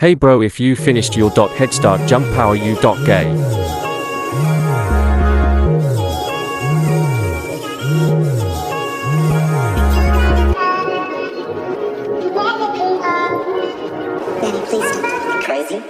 Hey bro, if you finished your head start jump power you gay. Benny, please stop. Crazy?